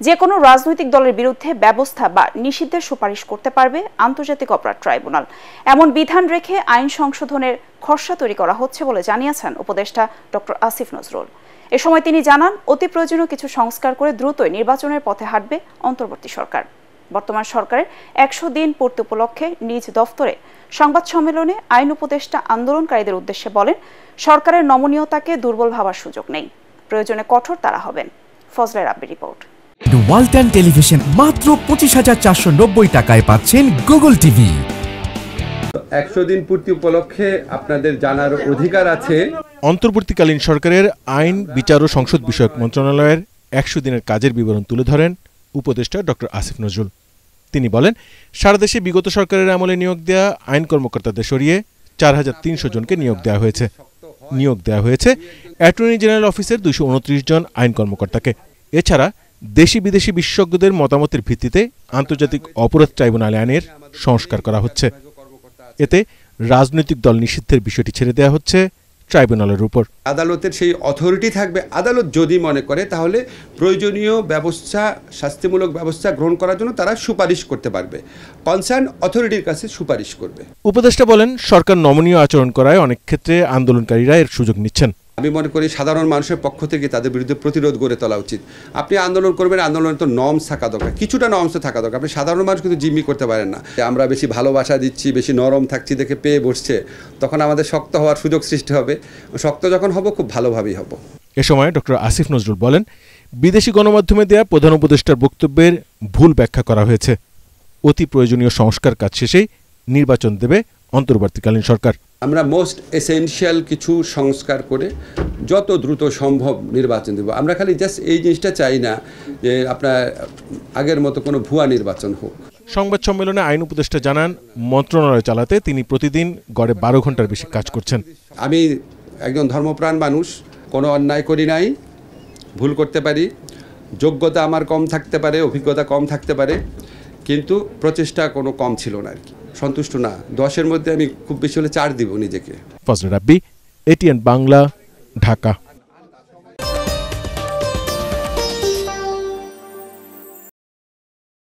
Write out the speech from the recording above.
যে কোনো রাজনৈতিক দলের বিরুদ্ধে ব্যবস্থা বা নিষিদ্ধের সুপারিশ করতে পারবে আন্তর্জাতিক অপরাধ ট্রাইব্যুনাল। এমন বিধান রেখে আইন সংশোধনের খসড়া তৈরি করা হচ্ছে বলে জানিয়েছেন উপদেষ্টা ডক্টর আসিফ নজরুল। এ সময় তিনি জানান, অতি প্রয়োজনীয় কিছু সংস্কার করে দ্রুতই নির্বাচনের পথে হাঁটবে অন্তর্বর্তী সরকার। বর্তমান সরকারের 100 দিন পূর্তি উপলক্ষে নিজ দফতরে সংবাদ সম্মেলনে আইন উপদেষ্টা আন্দোলনকারীদের উদ্দেশ্যে বলেন, সরকারের নমনীয়তাকে দুর্বল ভাবার সুযোগ নেই, প্রয়োজনে কঠোর তারা হবেন। ফজলে রাব্বি রিপোর্ট। ওয়ালটন টেলিভিশন মাত্র 25,490 টাকায় পাচ্ছেন গুগল টিভি। 100 দিন পূর্তি উপলক্ষে আপনাদের জানার অধিকার আছে। অন্তর্বর্তীকালীন সরকারের আইন, বিচার ও সংসদ বিষয়ক মন্ত্রণালয়ের 100 দিনের কাজের বিবরণ তুলে ধরেন উপদেষ্টা ডক্টর আসিফ নজরুল। তিনি বলেন, সারা দেশে বিগত সরকারের আমলে নিয়োগ দেওয়া আইন কর্মকর্তাদের সরিয়ে 4300 জনকে নিয়োগ দেওয়া হয়েছে অ্যাটর্নি জেনারেল অফিসের 229 জন আইন কর্মকর্তাকে। এছাড়া দেশি বিদেশি বিশেষজ্ঞদের মতামতের ভিত্তিতে আন্তর্জাতিক অপরাধ ট্রাইব্যুনালে আইনের সংস্কার করা হচ্ছে। এতে রাজনৈতিক দল নিষিদ্ধের বিষয়টি ছেড়ে দেওয়া হচ্ছে ট্রাইব্যুনালের উপর। আদালতের সেই অথরিটি থাকবে। আদালত যদি মনে করে তাহলে প্রয়োজনীয় ব্যবস্থা, শাস্তিমূলক ব্যবস্থা গ্রহণ করার জন্য তারা সুপারিশ করতে পারবে, কনসার্ন অথরিটির কাছে সুপারিশ করবে। উপদেষ্টা বলেন, সরকার নমনীয় আচরণ করায় অনেক ক্ষেত্রে আন্দোলনকারীরা এর সুযোগ নিচ্ছেন। আমি মনে করি সাধারণ মানুষের পক্ষ থেকে তাদের বিরুদ্ধে প্রতিরোধ গড়ে তোলা উচিত। আপনি আন্দোলন করবেন, আন্দোলনের তো নর্মস থাকা দরকার, কিছুটা নর্মস থাকা দরকার। আপনি সাধারণ মানুষ কিন্তু জিম্মি করতে পারেন না। আমরা বেশি ভালোবাসা দিচ্ছি, বেশি নরম থাকছি দেখে পেয়ে বসছে, তখন আমাদের শক্ত হওয়ার সুযোগ সৃষ্টি হবে। শক্ত যখন হব, খুব ভালোভাবেই হব। এ সময় ডক্টর আসিফ নজরুল বলেন, বিদেশি গণমাধ্যমে দেয়া প্রধান উপদেষ্টার বক্তব্যের ভুল ব্যাখ্যা করা হয়েছে। অতি প্রয়োজনীয় সংস্কার কাজ শেষেই নির্বাচন দেবে অন্তর্বর্তীকালীন সরকার। আমরা মোস্ট এসেনশিয়াল কিছু সংস্কার করে যত দ্রুত সম্ভব নির্বাচন দেব। আমরা খালি জাস্ট এই জিনিসটা চাই না যে আপনার আগের মতো কোনো ভুয়া নির্বাচন হোক। সংবাদ সম্মেলনে আইন উপদেষ্টা জানান, মন্ত্রণালয় চালাতে তিনি প্রতিদিন গড়ে 12 ঘন্টার বেশি কাজ করছেন। আমি একজন ধর্মপ্রাণ মানুষ, কোনো অন্যায় করি নাই, ভুল করতে পারি, যোগ্যতা আমার কম থাকতে পারে, অভিজ্ঞতা কম থাকতে পারে, কিন্তু প্রচেষ্টা কোনো কম ছিল না আর কি। সন্তুষ্ট না। 10-এর মধ্যে আমি খুব বেশি হলে 4 দিব নিজেকে। ফজলে রাব্বি, এটিএন বাংলা, ঢাকা।